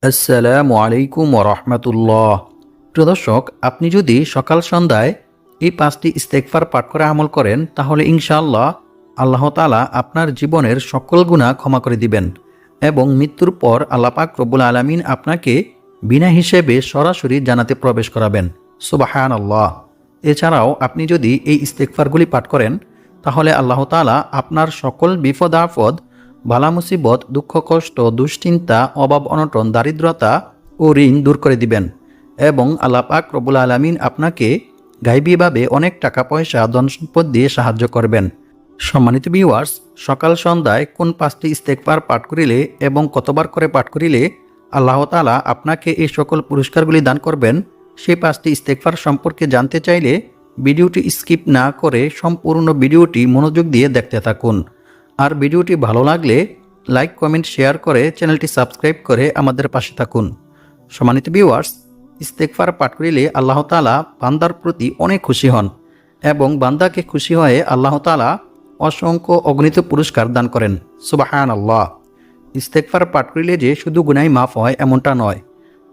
আসসালামু আলাইকুম ওরহমতুল্লাহ। প্রিয় দর্শক, আপনি যদি সকাল সন্ধ্যায় এই 5টি ইস্তেগফার পাঠ করে আমল করেন, তাহলে ইনশাআল্লাহ আল্লাহ তাআলা আপনার জীবনের সকল গুনাহ ক্ষমা করে দিবেন এবং মৃত্যুর পর আল্লাহ পাক রব্বুল আলামিন আপনাকে বিনা হিসেবে সরাসরি জান্নাতে প্রবেশ করাবেন। সুবহানাল্লাহ। এছাড়াও আপনি যদি এই ইস্তেগফারগুলি পাঠ করেন, তাহলে আল্লাহ তাআলা আপনার সকল বিপদ আপদ, বালা মুসিবত, দুঃখ কষ্ট, দুশ্চিন্তা, অভাব অনটন, দারিদ্রতা ও ঋণ দূর করে দিবেন এবং আল্লাহ পাক রব্বুল আলামিন আপনাকে গায়বীভাবে অনেক টাকা পয়সা, ধন সম্পদ দিয়ে সাহায্য করবেন। সম্মানিত ভিউয়ার্স, সকাল সন্ধ্যায় কোন 5টি ইস্তেগফার পাঠ করিলে এবং কতবার করে পাঠ করিলে আল্লাহ তাআলা আপনাকে এই সকল পুরস্কারগুলি দান করবেন, সেই 5টি ইস্তেগফার সম্পর্কে জানতে চাইলে ভিডিওটি স্কিপ না করে সম্পূর্ণ ভিডিওটি মনোযোগ দিয়ে দেখতে থাকুন। আর ভিডিওটি ভালো লাগলে লাইক, কমেন্ট, শেয়ার করে চ্যানেলটি সাবস্ক্রাইব করে আমাদের পাশে থাকুন। সম্মানিত ভিউয়ার্স, ইস্তেগফার পাঠ করিলে আল্লাহ তাআলা বান্দার প্রতি অনেক খুশি হন এবং বান্দাকে খুশি হয়ে আল্লাহ তাআলা অসংখ্য অগণিত পুরস্কার দান করেন। সুবহানাল্লাহ। ইস্তেগফার পাঠ করিলে যে শুধু গুনাহ মাফ হয় এমনটা নয়,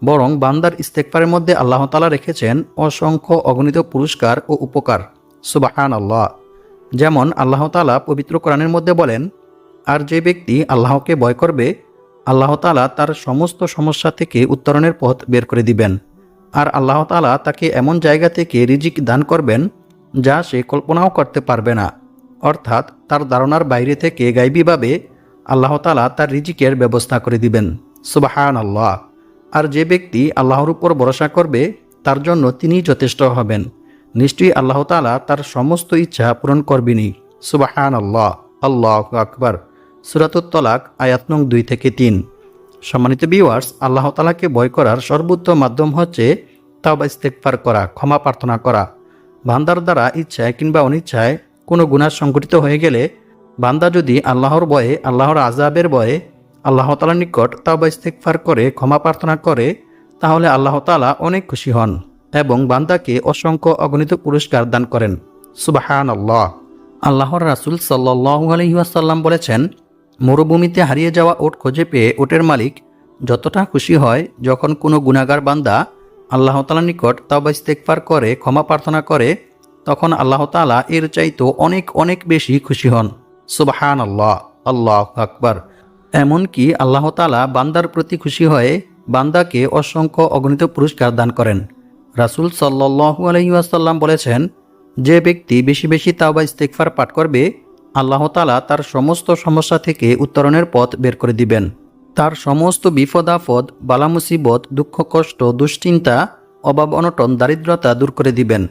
বরং বান্দার ইস্তেগফারের মধ্যে আল্লাহ তাআলা রেখেছেন অসংখ্য অগণিত পুরস্কার ও উপকার। সুবহানাল্লাহ। যেমন আল্লাহ তাআলা পবিত্র কোরআনের মধ্যে বলেন, আর যে ব্যক্তি আল্লাহকে ভয় করবে, আল্লাহ তাআলা তার সমস্ত সমস্যা থেকে উত্তরণের পথ বের করে দিবেন। আর আল্লাহ তাআলা তাকে এমন জায়গা থেকে রিজিক দান করবেন যা সে কল্পনাও করতে পারবে না। অর্থাৎ তার ধারণার বাইরে থেকে গায়বীভাবে আল্লাহ তাআলা তার রিজিকের ব্যবস্থা করে দিবেন। সুবহানাল্লাহ। আর যে ব্যক্তি আল্লাহর উপর ভরসা করবে, তার জন্য তিনিই যথেষ্ট হবেন। নিশ্চয়ই আল্লাহ তাআলা তার সমস্ত ইচ্ছা পূরণ করবেনই। সুবহানাল্লাহ। আল্লাহু আকবার। সূরাতুত তলাক আয়াত নং 2-3। সম্মানিত ভিউয়ার্স, আল্লাহ তাআলাকে ভয় করার সর্বোত্তম মাধ্যম হচ্ছে তাওবা ইস্তেগফার করা, ক্ষমা প্রার্থনা করা। বান্দার দ্বারা ইচ্ছায় কিংবা অনিচ্ছায় কোনো গুনাহ সংঘটিত হয়ে গেলে বান্দা যদি আল্লাহর ভয়ে, আল্লাহর আযাবের ভয়ে আল্লাহ তাআলার নিকট তাওবা ইস্তেগফার করে ক্ষমা প্রার্থনা করে, তাহলে আল্লাহ তাআলা অনেক খুশি হন এবং বান্দাকে অসংখ্য অগণিত পুরস্কার দান করেন। সুবহানাল্লাহ। আল্লাহর রাসূল সাল্লাল্লাহু আলাইহি ওয়াসাল্লাম বলেছেন, মরুভূমিতে হারিয়ে যাওয়া উট খুঁজে পেয়ে উটের মালিক যতটা খুশি হয় যখন কোনো গুনাহগার বান্দা আল্লাহ তাআলার নিকট তাওবা ইস্তেগফার করে ক্ষমা প্রার্থনা করে, তখন আল্লাহ তাআলা এর চাইতেও অনেক অনেক বেশি খুশি হন। সুবহানাল্লাহ। আল্লাহু আকবার। এমনকি আল্লাহ তাআলা বান্দার প্রতি খুশি হয়ে বান্দাকে অসংখ্য অগণিত পুরস্কার দান করেন। রাসূল সাল্লাল্লাহু আলাইহি ওয়াসাল্লাম বলেছেন, যে ব্যক্তি বেশি বেশি তাওবা ইস্তেগফার পাঠ করবে, আল্লাহ তাআলা তার সমস্ত সমস্যা থেকে উত্তরণের পথ বের করে দিবেন। তার সমস্ত বিপদ আপদ, বালা মুসিবত, দুঃখ কষ্ট, দুশ্চিন্তা, অভাব অনটন, দারিদ্রতা দূর করে দিবেন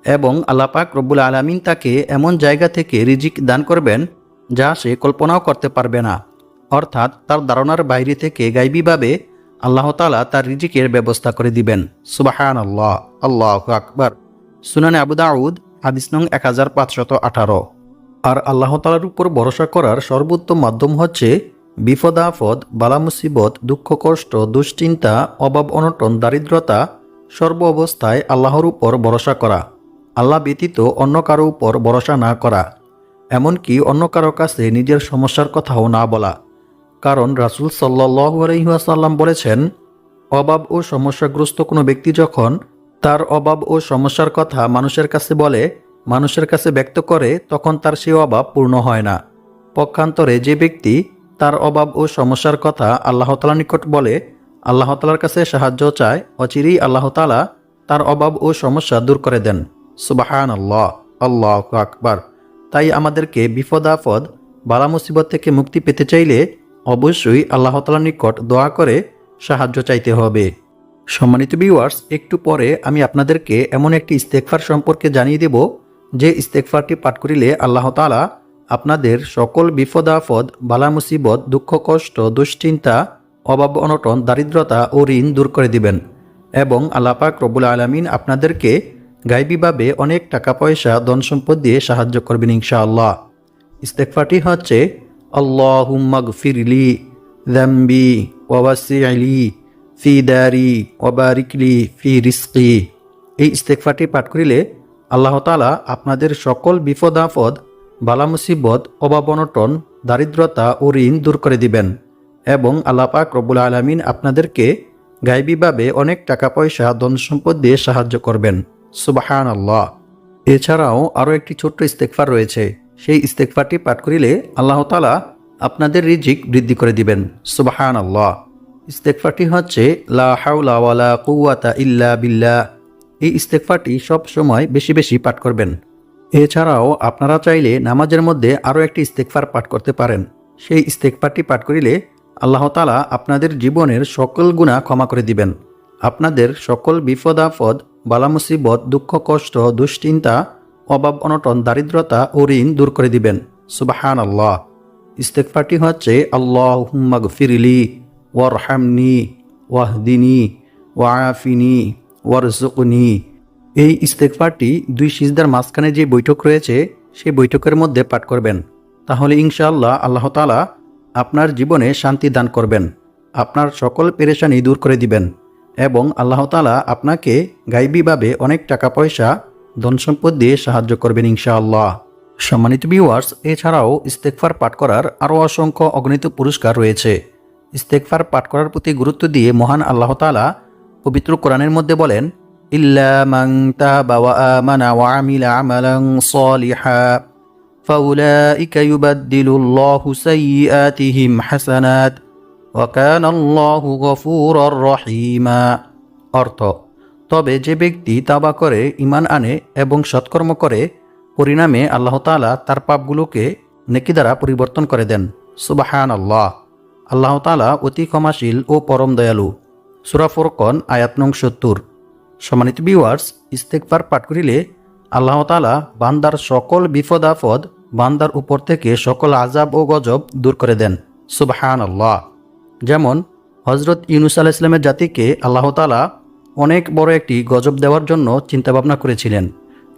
এবং আল্লাহ পাক রব্বুল আলামিন তাকে এমন জায়গা থেকে রিজিক দান করবেন যা সে কল্পনাও করতে পারবে না। অর্থাৎ তার ধারণার বাইরে থেকে গায়বীভাবে আল্লাহ তাআলা তার রিজিকের ব্যবস্থা করে দিবেন। সুবহানাল্লাহ। আল্লাহু আকবার। সুনানে আবু দাউদ হাদিস নং 1518। আর আল্লাহ তাআলার উপর ভরসা করার সর্বোত্তম মাধ্যম হচ্ছে বিপদ আপদ, বালা মুসিবত, দুঃখ কষ্ট, দুশ্চিন্তা, অভাব অনটন, দারিদ্রতা সর্ব অবস্থায় আল্লাহর উপর ভরসা করা, আল্লাহ ব্যতীত অন্য কারো উপর ভরসা না করা, এমনকি অন্য কারো কাছে নিজের সমস্যার কথাও না বলা। কারণ রাসূল সাল্লাল্লাহু আলাইহি ওয়াসাল্লাম বলেছেন, অভাব ও সমস্যাগ্রস্ত কোনো ব্যক্তি যখন তার অভাব ও সমস্যার কথা মানুষের কাছে বলে, মানুষের কাছে ব্যক্ত করে, তখন তার সেই অভাব পূর্ণ হয় না। পক্ষান্তরে যে ব্যক্তি তার অভাব ও সমস্যার কথা আল্লাহ তাআলার নিকট বলে, আল্লাহ তাআলার কাছে সাহায্য চায়, অচিরেই আল্লাহ তাআলা তার অভাব ও সমস্যা দূর করে দেন। সুবহানাল্লাহ। আল্লাহু আকবার। তাই আমাদেরকে বিপদ আপদ, বালা মুসিবত থেকে মুক্তি পেতে চাইলে অবশ্যই আল্লাহ তাআলার নিকট দোয়া করে সাহায্য চাইতে হবে। সম্মানিত ভিউয়ার্স, একটু পরে আমি আপনাদেরকে এমন একটি ইস্তেগফার সম্পর্কে জানিয়ে দেব, যে ইস্তেগফারটি পাঠ করিলে আল্লাহ তাআলা আপনাদের সকল বিপদ আপদ, বালা মুসিবত, দুঃখ কষ্ট, দুশ্চিন্তা, অভাব অনটন, দারিদ্রতা ও ঋণ দূর করে দিবেন এবং আল্লাহ পাক রব্বুল আলামিন আপনাদেরকে গায়বীভাবে অনেক টাকা পয়সা, ধন সম্পদ দিয়ে সাহায্য করবেন ইনশাআল্লাহ। ইস্তেগফারটি হচ্ছে, আল্লাহুম্মা গফিরলি যামবি ওয়া ওয়াসি'লি ফি দারি ওয়া বারিকলি ফি রিজকি। এই ইস্তেগফারটি পাঠ করিলে আল্লাহ তাআলা আপনাদের সকল বিপদ আপদ, বালা মুসিবত, অভাব অনটন, দারিদ্রতা ও ঋণ দূর করে দিবেন এবং আল্লাহ পাক রব্বুল আলামিন আপনাদেরকে গায়বীভাবে অনেক টাকা পয়সা ধন সম্পদ দিয়ে সাহায্য করবেন। সুবহানাল্লাহ। এছাড়াও আরও একটি ছোট্ট ইস্তেগফার রয়েছে। সেই ইস্তেগফারটি পাঠ করিলে আল্লাহ তাআলা আপনাদের রিজিক বৃদ্ধি করে দিবেন। সুবহানাল্লাহ। ইস্তেগফারটি হচ্ছে লা হাওলা ওয়ালা কুওয়াতা ইল্লা বিল্লাহ। এই ইস্তেগফারটি সব সময় বেশি বেশি পাঠ করবেন। এছাড়াও আপনারা চাইলে নামাজের মধ্যে আরও একটি ইস্তেগফার পাঠ করতে পারেন। সেই ইস্তেগফারটি পাঠ করিলে আল্লাহ তাআলা আপনাদের জীবনের সকল গুনাহ ক্ষমা করে দিবেন। আপনাদের সকল বিপদ আপদ, বালা মুসিবত, দুঃখ কষ্ট, দুশ্চিন্তা, অভাব অনটন, দারিদ্রতা ও ঋণ দূর করে দিবেন। সুবহানাল্লাহ। ইস্তেগফারটি হচ্ছে আল্লাহুম্মা গফিরলি ওয়ারহামনি ওয়াহদিনি ওয়াআফিনি ওয়ারজুকনি। এই ইস্তেগফারটি 2 সিজদার মাঝখানে যে বৈঠক রয়েছে সেই বৈঠকের মধ্যে পাঠ করবেন। তাহলে ইনশাআল্লাহ আল্লাহ তাআলা আপনার জীবনে শান্তি দান করবেন, আপনার সকল পেরেশানি দূর করে দিবেন এবং আল্লাহ তাআলা আপনাকে গায়বীভাবে অনেক টাকা পয়সা ধন সম্পদ দিয়ে সাহায্য করবেন ইনশাআল্লাহ। সম্মানিত ভিউয়ার্স, এছাড়াও ইস্তেগফার পাঠ করার আরও অসংখ্য অগণিত পুরস্কার রয়েছে। ইস্তেগফার পাঠ করার প্রতি গুরুত্ব দিয়ে মহান আল্লাহ তাআলা পবিত্র কোরআনের মধ্যে বলেন, ইল্লা মান তাবা ওয়া আমানা ওয়া আমিলা আমালান সালিহা ফাউলাইকা ইউবাদদিলুল্লাহু সাইয়্যাতিহিম হাসানাত ওয়া কানাল্লাহু গফুরুর রহিমা। অর্থ, তবে যে ব্যক্তি তাওবা করে, ঈমান আনে এবং সৎকর্ম করে, পরিণামে আল্লাহ তাআলা তার পাপগুলোকে নেকি দ্বারা পরিবর্তন করে দেন। সুবহানাল্লাহ। আল্লাহ তাআলা অতি ক্ষমাশীল ও পরম দয়ালু। সূরা ফুরকান আয়াত নং 70। সম্মানিত ভিউয়ার্স, ইস্তেগফার পাঠ করিলে আল্লাহ তাআলা বান্দার সকল বিপদ আপদ, বান্দার উপর থেকে সকল আযাব ও গজব দূর করে দেন। সুবহানাল্লাহ। যেমন হযরত ইউনূস আলাইহিস সালামের জাতিকে আল্লাহ তাআলা অনেক বড় একটি গজব দেওয়ার জন্য চিন্তাভাবনা করেছিলেন,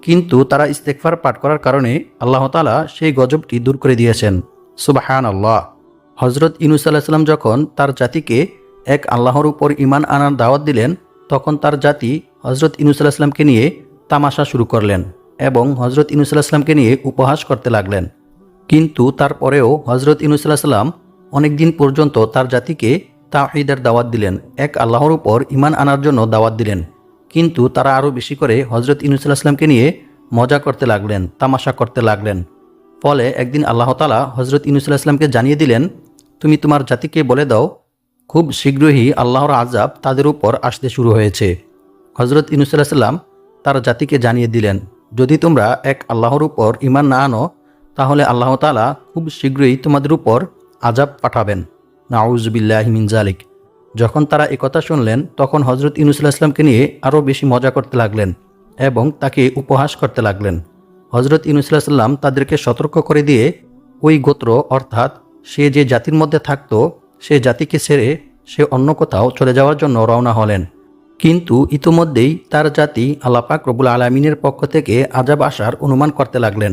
কিন্তু তারা ইস্তেগফার পাঠ করার কারণে আল্লাহ তাআলা সেই গজবটি দূর করে দিয়েছেন। সুবহানাল্লাহ। হযরত ইউনূস আলাইহিস সালাম যখন তার জাতিকে এক আল্লাহর উপর ঈমান আনার দাওয়াত দিলেন, তখন তার জাতি হযরত ইউনূস আলাইহিস সালামকে নিয়ে তামাশা শুরু করলেন এবং হযরত ইউনূস আলাইহিস সালামকে নিয়ে উপহাস করতে লাগলেন। কিন্তু তারপরেও হযরত ইউনূস আলাইহিস সালাম অনেকদিন পর্যন্ত তার জাতিকে তাওহীদের দাওয়াত দিলেন, এক আল্লাহর উপর ঈমান আনার জন্য দাওয়াত দিলেন। কিন্তু তারা আরও বেশি করে হযরত ইউনূস আলাইহিস সালামকে নিয়ে মজা করতে লাগলেন, তামাশা করতে লাগলেন। ফলে একদিন আল্লাহ তাআলা হযরত ইউনূস আলাইহিস সালামকে জানিয়ে দিলেন, তুমি তোমার জাতিকে বলে দাও, খুব শীঘ্রই আল্লাহর আযাব তাদের উপর আসতে শুরু হয়েছে। হযরত ইউনূস আলাইহিস সালাম তার জাতিকে জানিয়ে দিলেন, যদি তোমরা এক আল্লাহর উপর ঈমান না আনো, তাহলে আল্লাহ তাআলা খুব শীঘ্রই তোমাদের উপর আযাব পাঠাবেন। নাউযু বিল্লাহি মিন যালিক। যখন তারা একথা শুনলেন, তখন হযরত ইউনূস আলাইহিস সালামকে নিয়ে আরও বেশি মজা করতে লাগলেন এবং তাকে উপহাস করতে লাগলেন। হযরত ইউনূস আলাইহিস সালাম তাদেরকে সতর্ক করে দিয়ে ওই গোত্র, অর্থাৎ সে যে জাতির মধ্যে থাকত, সে জাতিকে ছেড়ে সে অন্য কোথাও চলে যাওয়ার জন্য রওনা হলেন। কিন্তু ইতোমধ্যেই তার জাতি আল্লাহ পাক রব্বুল আলামিনের পক্ষ থেকে আযাব আসার অনুমান করতে লাগলেন।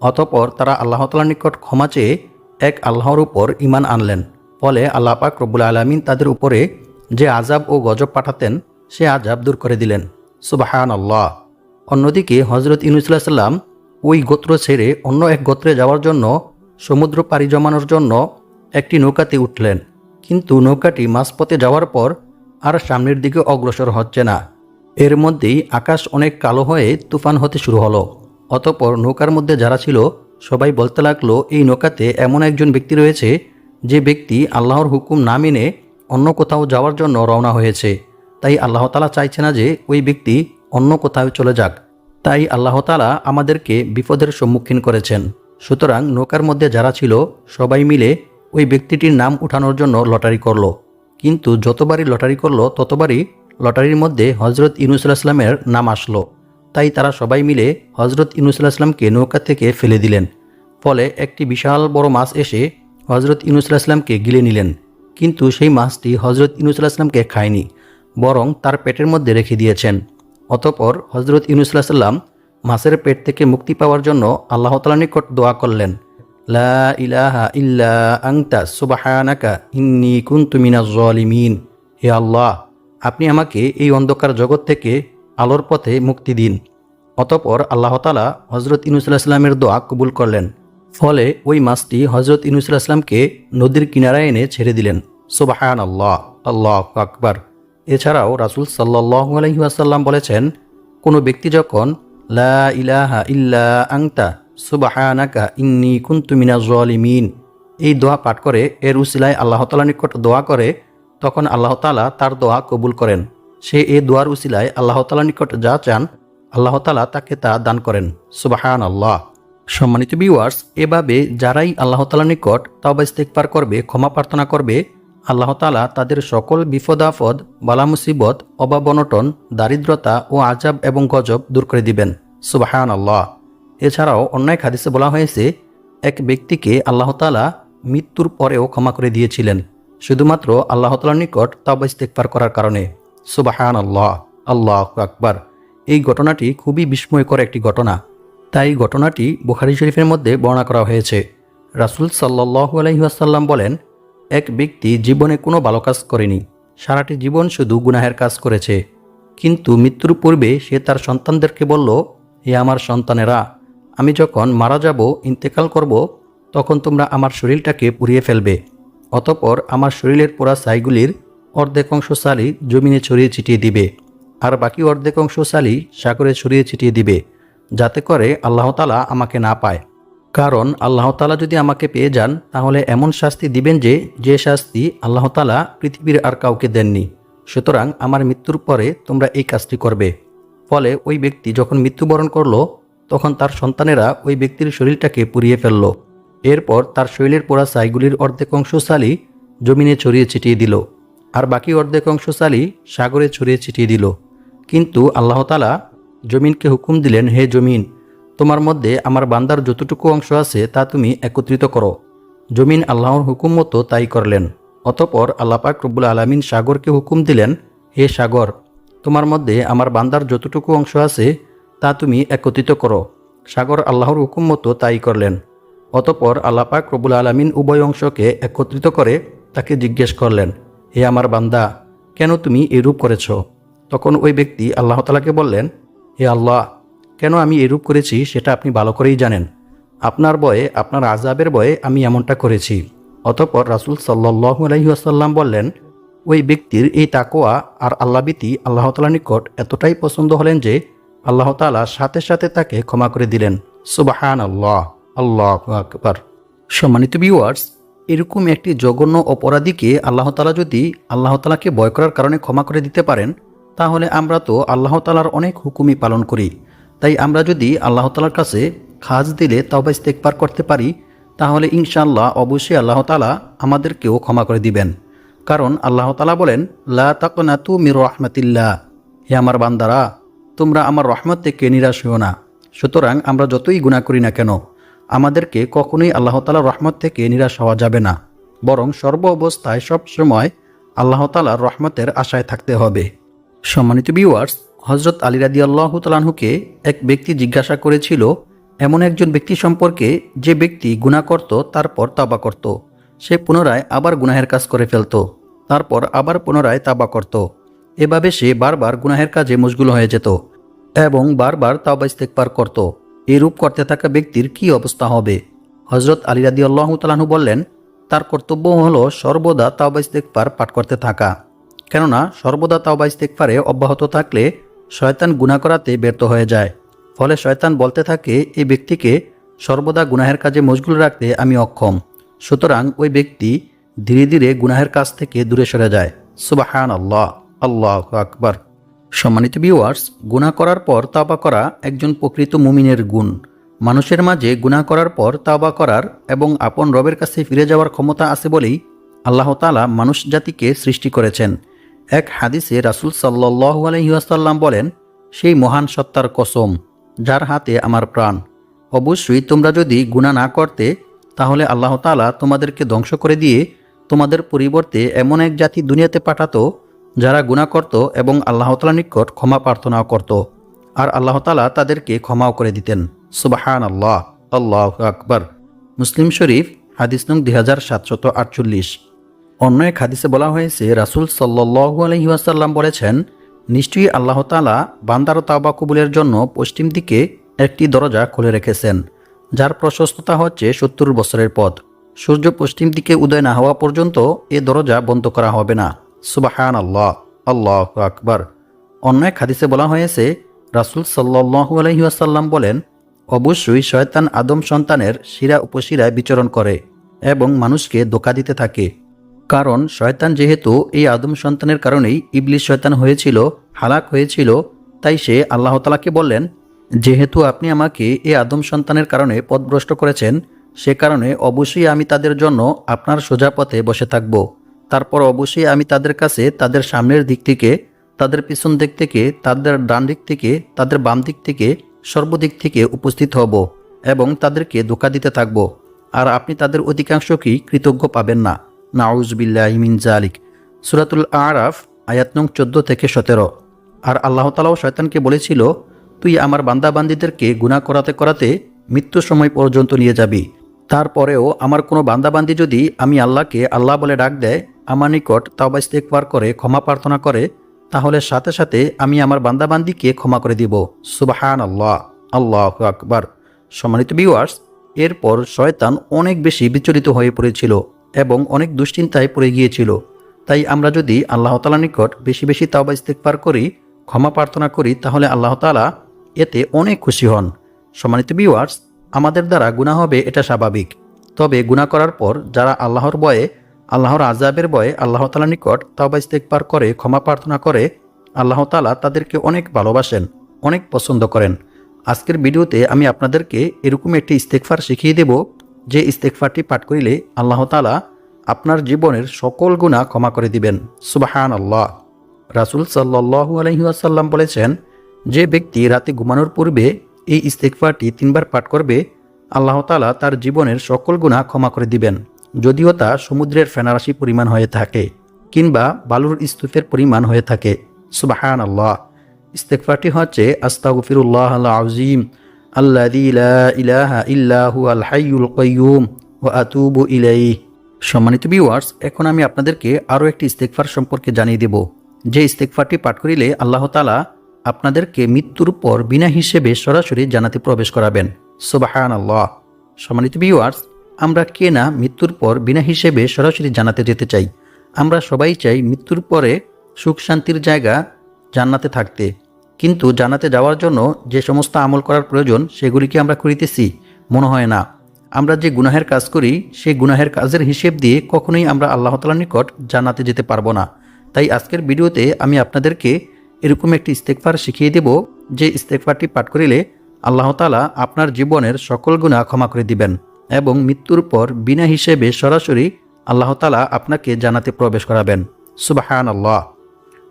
অতঃপর তারা আল্লাহ তাআলার নিকট ক্ষমা চেয়ে এক আল্লাহর উপর ঈমান আনলেন। ফলে আল্লাহ পাক রব্বুল আলামিন তাদের উপরে যে আযাব ও গজব পাঠাতেন, সে আযাব দূর করে দিলেন। সুবহানাল্লাহ। অন্যদিকে হযরত ইউনূস আলাইহিস সালাম ওই গোত্র ছেড়ে অন্য এক গোত্রে যাওয়ার জন্য সমুদ্র পাড়ি জমানোর জন্য একটি নৌকাতে উঠলেন, কিন্তু নৌকাটি মাঝপথে যাওয়ার পর আর সামনের দিকে অগ্রসর হচ্ছে না। এর মধ্যেই আকাশ অনেক কালো হয়ে তুফান হতে শুরু হলো। অতঃপর নৌকার মধ্যে যারা ছিল সবাই বলতে লাগলো, এই নৌকাতে এমন একজন ব্যক্তি রয়েছে যে ব্যক্তি আল্লাহর হুকুম না মেনে অন্য কোথাও যাওয়ার জন্য রওনা হয়েছে। তাই আল্লাহ তাআলা চাইছে না যে ওই ব্যক্তি অন্য কোথাও চলে যাক। তাই আল্লাহ তাআলা আমাদেরকে বিপদের সম্মুখীন করেছেন। সুতরাং নৌকার মধ্যে যারা ছিল সবাই মিলে ওই ব্যক্তিটির নাম উঠানোর জন্য লটারি করলো। কিন্তু যতবারই লটারি করলো, ততবারই লটারির মধ্যে হযরত ইউনূস আলাইহিস সালামের নাম আসলো। তাই তারা সবাই মিলে হযরত ইউনূস আলাইহিস সালামকে নৌকা থেকে ফেলে দিলেন। ফলে একটি বিশাল বড় মাছ এসে হযরত ইউনূস আলাইহিস সালামকে গিলে নিলেন। কিন্তু সেই মাছটি হযরত ইউনূস আলাইহিস সালামকে খায়নি, বরং তার পেটের মধ্যে রেখে দিয়েছেন। অতঃপর হযরত ইউনূস আলাইহিস সালাম মাছের পেট থেকে মুক্তি পাওয়ার জন্য আল্লাহ তাআলার নিকট দোয়া করলেন, লা ইলাহা ইল্লা আনতা সুবহানাকা ইন্নী কুনতু মিনাজ জালিমিন। হে আল্লাহ, আপনি আমাকে এই অন্ধকার জগৎ থেকে আলোর পথে মুক্তি দিন। অতঃপর আল্লাহ তাআলা হযরত ইউনূস আলাইহিস সালামের দোয়া কবুল করলেন। ফলে ওই মাছটি হযরত ইউনূস আলাইহিস সালামকে নদীর কিনারায় এনে ছেড়ে দিলেন। সুবহানাল্লাহ, আল্লাহু আকবার। এছাড়াও রাসূল সাল্লাল্লাহু আলাইহি ওয়াসাল্লাম বলেছেন, কোনো ব্যক্তি যখন লা ইলাহা ইল্লা আনতা সুবহানাকা ইন্নী কুনতু মিনাজ জালিমিন এই দোয়া পাঠ করে, এর উসিলায় আল্লাহ তাআলার নিকট দোয়া করে, তখন আল্লাহ তাআলা তার দোয়া কবুল করেন। সে এই দোয়ার উসিলায় আল্লাহ তাআলার নিকট যা চান আল্লাহ তাআলা তাকে তা দান করেন। সুবহানাল্লাহ। সম্মানিত ভিউয়ার্স, এভাবে যারাই আল্লাহ তাআলার নিকট তাওবা ইস্তেগফার করবে, ক্ষমা প্রার্থনা করবে, আল্লাহ তাআলা তাদের সকল বিপদ আপদ, বালা মুসিবত, অভাব অনটন, দারিদ্রতা ও আযাব এবং গজব দূর করে দিবেন। সুবহানাল্লাহ। এছাড়াও অন্য এক হাদিসে বলা হয়েছে, এক ব্যক্তিকে আল্লাহ তাআলা মৃত্যুর পরেও ক্ষমা করে দিয়েছিলেন, শুধুমাত্র আল্লাহ তাআলার নিকট তাওবা ইস্তেগফার করার কারণে। সুবহানাল্লাহ, আল্লাহু আকবার। এই ঘটনাটি খুবই বিস্ময়কর একটি ঘটনা। তাই ঘটনাটি বুখারী শরীফের মধ্যে বর্ণনা করা হয়েছে। রাসূল সাল্লাল্লাহু আলাইহি ওয়াসাল্লাম বলেন, এক ব্যক্তি জীবনে কোনো ভালো কাজ করেনি, সারাটি জীবন শুধু গুনাহের কাজ করেছে, কিন্তু মৃত্যুর পূর্বে সে তার সন্তানদেরকে বলল, হে আমার সন্তানেরা, আমি যখন মারা যাব, ইন্তেকাল করব, তখন তোমরা আমার শরীরটাকে পুড়িয়ে ফেলবে। অতঃপর আমার শরীরের পোড়া ছাইগুলির অর্ধেক অংশ সালি জমিনে ছড়িয়ে ছিটিয়ে দিবে, আর বাকি অর্ধেক অংশ সালি সাগরে ছড়িয়ে ছিটিয়ে দিবে, যাতে করে আল্লাহ তাআলা আমাকে না পায়। কারণ আল্লাহ তাআলা যদি আমাকে পেয়ে যান, তাহলে এমন শাস্তি দিবেন যে শাস্তি আল্লাহ তাআলা পৃথিবীর আর কাউকে দেননি। সুতরাং আমার মৃত্যুর পরে তোমরা এই কাজটি করবে। ফলে ওই ব্যক্তি যখন মৃত্যুবরণ করল, তখন তার সন্তানেরা ওই ব্যক্তির শরীরটাকে পুড়িয়ে ফেলল। এরপর তার শরীরের পোড়া ছাইগুলির অর্ধেক অংশ সালি জমিনে ছড়িয়ে ছিটিয়ে দিল, আর বাকি অর্ধেক অংশ সালি সাগরে ছড়িয়ে ছিটিয়ে দিল। কিন্তু আল্লাহ তাআলা জমিনকে হুকুম দিলেন, হে জমিন, তোমার মধ্যে আমার বান্দার যতটুকু অংশ আছে তা তুমি একত্রিত করো। জমিন আল্লাহর হুকুম মতো তাই করলেন। অতঃপর আল্লাহ পাক রব্বুল আলামিন সাগরকে হুকুম দিলেন, হে সাগর, তোমার মধ্যে আমার বান্দার যতটুকু অংশ আছে তা তুমি একত্রিত করো। সাগর আল্লাহর হুকুম মতো তাই করলেন। অতঃপর আল্লাহ পাক রব্বুল আলামিন উভয় অংশকে একত্রিত করে তাকে জিজ্ঞেস করলেন, হে আমার বান্দা, কেন তুমি এরূপ করেছ? তখন ওই ব্যক্তি আল্লাহ তাআলাকে বললেন, হে আল্লাহ, কেন আমি এরূপ করেছি সেটা আপনি ভালো করেই জানেন। আপনার ভয়ে, আপনার আযাবের ভয়ে আমি এমনটা করেছি। অতঃপর রাসূল সাল্লাল্লাহু আলাইহি ওয়াসাল্লাম বললেন, ওই ব্যক্তির এই তাকওয়া আর আল্লাহভীতি আল্লাহ তাআলার নিকট এতটাই পছন্দ হলেন যে আল্লাহ তাআলা সাথে সাথে তাকে ক্ষমা করে দিলেন। সুবহানাল্লাহ, আল্লাহু আকবার। সম্মানিত ভিউয়ার্স, এরকম একটি জঘন্য অপরাধীকে আল্লাহ তাআলা যদি আল্লাহ তাআলাকে ভয় করার কারণে ক্ষমা করে দিতে পারেন, তাহলে আমরা তো আল্লাহ তাআলার অনেক হুকুমই পালন করি। তাই আমরা যদি আল্লাহ তাআলার কাছে খাজ দিলে তাওবা ইস্তেগফার করতে পারি, তাহলে ইনশাআল্লাহ অবশ্যই আল্লাহ তাআলা আমাদেরকেও ক্ষমা করে দিবেন। কারণ আল্লাহ তাআলা বলেন, লা তাকনাতু মির রাহমাতিল্লাহ, হে আমার বান্দারা, তোমরা আমার রহমত থেকে নিরাশ হও না। সুতরাং আমরা যতই গুনাহ করি না কেন, আমাদেরকে কখনোই আল্লাহ তাআলার রহমত থেকে নিরাশ হওয়া যাবে না, বরং সর্ব অবস্থায় সবসময় আল্লাহ তাআলার রহমতের আশায় থাকতে হবে। সম্মানিত ভিউয়ার্স, হযরত আলী রাদিয়াল্লাহু তাআলা আনহুকে এক ব্যক্তি জিজ্ঞাসা করেছিল এমন একজন ব্যক্তি সম্পর্কে, যে ব্যক্তি গুনাহ করত, তারপর তাওবা করত, সে পুনরায় আবার গুনাহের কাজ করে ফেলত, তারপর আবার পুনরায় তাওবা করত। এভাবে সে বারবার গুনাহের কাজে মশগুল হয়ে যেত এবং বারবার তাওবা ইস্তেগফার করত। এরূপ করতে থাকা ব্যক্তির কি অবস্থা হবে? হযরত আলী রাদিয়াল্লাহু তাআলা আনহু বললেন, তার কর্তব্য হলো সর্বদা তাওবা ইস্তেগফার পাঠ করতে থাকা। কেননা সর্বদা তাওবা ইস্তেগফারে অব্যাহত থাকলে শয়তান গুনাহ করাতে ব্যর্থ হয়ে যায়। ফলে শয়তান বলতে থাকে, এই ব্যক্তিকে সর্বদা গুনাহের কাজে মশগুল রাখতে আমি অক্ষম। সুতরাং ওই ব্যক্তি ধীরে ধীরে গুনাহের কাজ থেকে দূরে সরে যায়। সুবহানাল্লাহ, আল্লাহু আকবার। সম্মানিত ভিউয়ার্স, গুনাহ করার পর তাওবা করা একজন প্রকৃত মুমিনের গুণ। মানুষের মাঝে গুনাহ করার পর তাওবা করার এবং আপন রবের কাছে ফিরে যাওয়ার ক্ষমতা আছে বলেই আল্লাহ তাআলা মানুষ জাতিকে সৃষ্টি করেছেন। এক হাদিসে রাসূল সাল্লাল্লাহু আলাইহি ওয়াসাল্লাম বলেন, সেই মহান সত্তার কসম, যার হাতে আমার প্রাণ, অবশ্যই তোমরা যদি গুনাহ না করতে, তাহলে আল্লাহ তাআলা তোমাদেরকে ধ্বংস করে দিয়ে তোমাদের পরিবর্তে এমন এক জাতি দুনিয়াতে পাঠাতো যারা গুনাহ করত এবং আল্লাহ তাআলার নিকট ক্ষমা প্রার্থনাও করত, আর আল্লাহ তাআলা তাদেরকে ক্ষমাও করে দিতেন। সুবহানাল্লাহ, আল্লাহু আকবার। মুসলিম শরীফ হাদিস নং 2748। অন্য এক হাদিসে বলা হয়েছে, রাসূল সাল্লাল্লাহু আলাইহি ওয়াসাল্লাম বলেছেন, নিশ্চয়ই আল্লাহ তাআলা বান্দার তাওবা কবুলের জন্য পশ্চিম দিকে একটি দরজা খুলে রেখেছেন, যার প্রশস্ততা হচ্ছে 70 বছরের পথ। সূর্য পশ্চিম দিকে উদয় না হওয়া পর্যন্ত এ দরজা বন্ধ করা হবে না। সুবাহান আল্লাহ, আল্লাহু আকবার। অন্য এক হাদিসে বলা হয়েছে, রাসূল সাল্লাল্লাহু আলাইহি ওয়াসাল্লাম বলেন, অবশ্যই শয়তান আদম সন্তানের শিরা উপশিরায় বিচরণ করে এবং মানুষকে ধোঁকা দিতে থাকে। কারণ শয়তান যেহেতু এই আদম সন্তানের কারণেই ইবলিস শয়তান হয়েছিল, হালাক হয়েছিল, তাই সে আল্লাহ তাআলাকে বললেন, যেহেতু আপনি আমাকে এই আদম সন্তানের কারণে পথভ্রষ্ট করেছেন, সে কারণে অবশ্যই আমি তাদের জন্য আপনার সোজা পথে বসে থাকব। তারপর অবশ্যই আমি তাদের কাছে তাদের সামনের দিক থেকে, তাদের পিছন দিক থেকে, তাদের ডান দিক থেকে, তাদের বাম দিক থেকে, সর্বদিক থেকে উপস্থিত হব এবং তাদেরকে ধোঁকা দিতে থাকব। আর আপনি তাদের অধিকাংশকেই কৃতজ্ঞ পাবেন না। নাউজুবিল্লাহি মিন জালিক। সূরাতুল আরাফ আয়াত নং 14 থেকে 17। আর আল্লাহ তাআলাও শয়তানকে বলেছিল, তুই আমার বান্দাবান্দীদেরকে গুনাহ করাতে করাতে মৃত্যু সময় পর্যন্ত নিয়ে যাবি। তারপরেও আমার কোনো বান্দাবান্দি যদি আমি আল্লাহকে আল্লাহ বলে ডাক দেয়, আমার নিকট তাওবা ইস্তেগফার করে ক্ষমা প্রার্থনা করে, তাহলে সাথে সাথে আমি আমার বান্দাবান্দিকে ক্ষমা করে দিব। সুবহানাল্লাহ, আল্লাহু আকবার। সম্মানিত ভিউয়ার্স, এরপর শয়তান অনেক বেশি বিচলিত হয়ে পড়েছিল এবং অনেক দুশ্চিন্তায় পড়ে গিয়েছিল। তাই আমরা যদি আল্লাহ তাআলার নিকট বেশি বেশি তাওবা ইস্তেগফার করি, ক্ষমা প্রার্থনা করি, তাহলে আল্লাহ তাআলা এতে অনেক খুশি হন। সম্মানিত ভিউয়ার্স, আমাদের দ্বারা গুনাহ হবে এটা স্বাভাবিক। তবে গুনাহ করার পর যারা আল্লাহর ভয়ে, আল্লাহর আযাবের ভয়ে আল্লাহ তাআলার নিকট তাওবা ইস্তেগফার করে ক্ষমা প্রার্থনা করে, আল্লাহ তাআলা তাদেরকে অনেক ভালোবাসেন, অনেক পছন্দ করেন। আজকের ভিডিওতে আমি আপনাদেরকে এরকম একটি ইস্তেগফার শিখিয়ে দেব, যে ইস্তেগফারটি পাঠ করিলে আল্লাহ তাআলা আপনার জীবনের সকল গুনাহ ক্ষমা করে দিবেন। সুবহানাল্লাহ। রাসূল সাল্লাল্লাহু আলাইহি ওয়াসাল্লাম বলেছেন, যে ব্যক্তি রাতে ঘুমানোর পূর্বে এই ইস্তেগফারটি 3 বার পাঠ করবে, আল্লাহ তাআলা তার জীবনের সকল গুনাহ ক্ষমা করে দিবেন, যদিও তা সমুদ্রের ফেনারাশি পরিমাণ হয়ে থাকে কিংবা বালুর স্তূপের পরিমাণ হয়ে থাকে। সুবহানাল্লাহ। ইস্তেগফারটি হচ্ছে, আস্তাগফিরুল্লাহাল আযীম আল্লাযী লা ইলাহা ইল্লা হুয়াল হাইয়ুল কাইয়্যুম ওয়া আতুবু ইলাইহি। সম্মানিত ভিউয়ার্স, এখন আমি আপনাদেরকে আরও একটি ইস্তেগফার সম্পর্কে জানিয়ে দেব, যে ইস্তেগফারটি পাঠ করিলে আল্লাহ তাআলা আপনাদেরকে মৃত্যুর পর বিনা হিসেবে সরাসরি জান্নাতে প্রবেশ করাবেন। সুবহানাল্লাহ। সম্মানিত ভিউয়ার্স, আমরা কে না মৃত্যুর পর বিনা হিসেবে সরাসরি জান্নাতে যেতে চাই? আমরা সবাই চাই মৃত্যুর পরে সুখ শান্তির জায়গা জান্নাতে থাকতে। কিন্তু জান্নাতে যাওয়ার জন্য যে সমস্ত আমল করার প্রয়োজন, সেগুলিকে আমরা করিতেছি? মনে হয় না। আমরা যে গুনাহের কাজ করি, সেই গুনাহের কাজের হিসেব দিয়ে কখনোই আমরা আল্লাহ তাআলার নিকট জান্নাতে যেতে পারবো না। তাই আজকের ভিডিওতে আমি আপনাদেরকে এরকম একটি ইস্তেগফার শিখিয়ে দেব, যে ইস্তেগফারটি পাঠ করিলে আল্লাহ তাআলা আপনার জীবনের সকল গুনাহ ক্ষমা করে দিবেন এবং মৃত্যুর পর বিনা হিসেবে সরাসরি আল্লাহ তাআলা আপনাকে জান্নাতে প্রবেশ করাবেন। সুবহানাল্লাহ।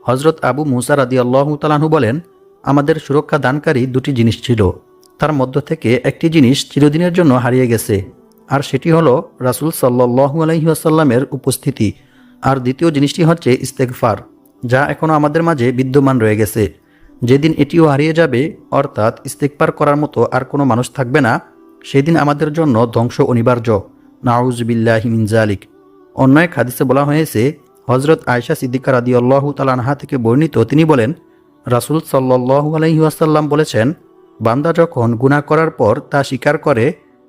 হযরত আবু মুসা রাদিয়াল্লাহু তাআলা আনহু বলেন, আমাদের সুরক্ষা দানকারী 2টি জিনিস ছিল, তার মধ্য থেকে একটি জিনিস চিরদিনের জন্য হারিয়ে গেছে, আর সেটি হলো রাসূল সাল্লাল্লাহু আলাইহি ওয়াসাল্লামের উপস্থিতি। আর দ্বিতীয় জিনিসটি হচ্ছে ইস্তেগফার, যা এখনও আমাদের মাঝে বিদ্যমান রয়ে গেছে। যেদিন এটিও হারিয়ে যাবে, অর্থাৎ ইস্তেগফার করার মতো আর কোনো মানুষ থাকবে না, সেদিন আমাদের জন্য ধ্বংস অনিবার্য। নাউজুবিল্লাহি মিন জালিক। অন্য এক হাদিসে বলা হয়েছে, হযরত আয়েশা সিদ্দিকা রাদিয়াল্লাহু তাআলা আনহা থেকে বর্ণিত, তিনি বলেন, রাসূল সাল্লাল্লাহু আলাইহি ওয়াসাল্লাম বলেছেন, বান্দা যখন গুনাহ করার পর তা স্বীকার করে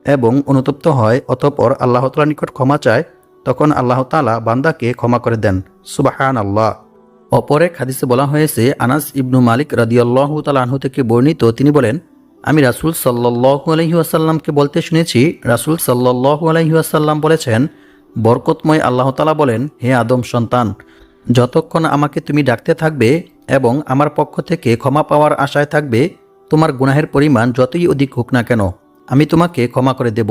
এবং অনুতপ্ত হয়, অতঃপর আল্লাহ তাআলার নিকট ক্ষমা চায়, তখন আল্লাহ তাআলা বান্দাকে ক্ষমা করে দেন। সুবহানাল্লাহ। অপর এক হাদিসে বলা হয়েছে, আনাস ইবনু মালিক রাদিয়াল্লাহু তাআলা আনহু থেকে বর্ণিত, তিনি বলেন, আমি রাসূল সাল্লাল্লাহু আলাইহি ওয়াসাল্লামকে বলতে শুনেছি, রাসূল সাল্লাল্লাহু আলাইহি ওয়াসাল্লাম বলেছেন, বরকতময় আল্লাহ তাআলা বলেন, হে আদম সন্তান, যতক্ষণ আমাকে তুমি ডাকতে থাকবে এবং আমার পক্ষ থেকে ক্ষমা পাওয়ার আশায় থাকবে, তোমার গুনাহের পরিমাণ যতই অধিক হোক না কেন, আমি তোমাকে ক্ষমা করে দেব,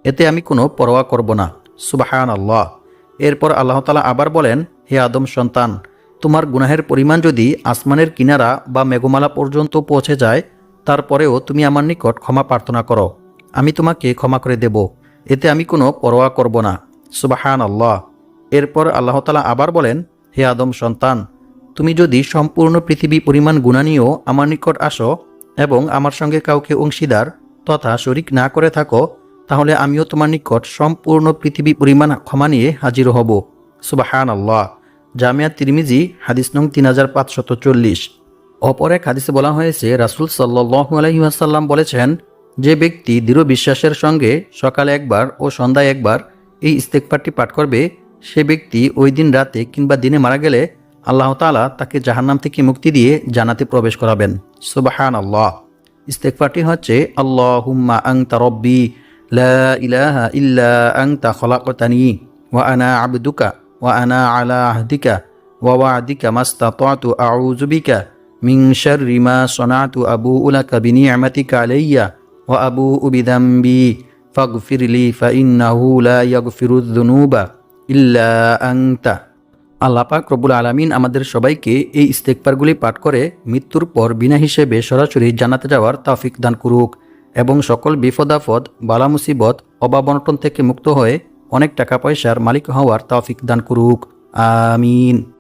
এতে আমি কোনো পরোয়া করব না। সুবহানাল্লাহ। এরপর আল্লাহ তাআলা আবার বলেন, হে আদম সন্তান, তোমার গুনাহের পরিমাণ যদি আসমানের কিনারা বা মেঘমালা পর্যন্ত পৌঁছে যায়, তারপরেও তুমি আমার নিকট ক্ষমা প্রার্থনা করো, আমি তোমাকে ক্ষমা করে দেব, এতে আমি কোনো পরোয়া করব না। সুবহানাল্লাহ। এরপর আল্লাহ তাআলা আবার বলেন, হে আদম সন্তান, তুমি যদি সম্পূর্ণ পৃথিবী পরিমাণ গুনাহ নিয়েও আমার নিকট আসো এবং আমার সঙ্গে কাউকে অংশীদার তথা শরীক না করে থাকো, তাহলে আমিও তোমার নিকট সম্পূর্ণ পৃথিবী পরিমাণ ক্ষমা নিয়ে হাজির হব। সুবহানাল্লাহ। জামিয়া তিরমিজি হাদিস নং 3540। অপর এক হাদিসে বলা হয়েছে, রাসূল সাল্লাল্লাহু আলাইহি ওয়াসাল্লাম বলেছেন, যে ব্যক্তি দৃঢ় বিশ্বাসের সঙ্গে সকালে একবার ও সন্ধ্যায় একবার এই ইস্তেগফারটি পাঠ করবে সে ব্যক্তি ওই দিন রাতে কিংবা দিনে মারা গেলে আল্লাহ তাআলা তাকে জাহান্নাম থেকে মুক্তি দিয়ে জান্নাতে প্রবেশ করাবেন। সুবহানাল্লাহ। ইস্তেগফারটি হচ্ছে আল্লাহুম্মা আনতা রব্বি লা ইলাহা ইল্লা আনতা খলাকতানি ওয়া আনা আবদুকা ওয়া আনা আলা আহদিকা ওয়া ওয়া'দিকা মাস্তাতাতু আউযু বিকা মিন শাররি মা সানাতু আবুউ লাকা বিনি'মাতিকা আলাইয়া ওয়া আবুউ বিযামবি ফাগফিরলি ফাইন্নাহু লা ইয়াগফিরুয যুনুবা ইল্লা আনতা। আল্লাহ পাক রব্বুল আলামিন আমাদের সবাইকে এই ইস্তেগফারগুলি পাঠ করে মৃত্যুর পর বিনা হিসেবে সরাসরি জান্নাতে যাওয়ার তৌফিক দান করুক এবং সকল বিপদ আপদ বালা মুসিবত অভাব অনটন থেকে মুক্ত হয়ে অনেক টাকা পয়সার মালিক হওয়ার তৌফিক দান করুক। আমিন।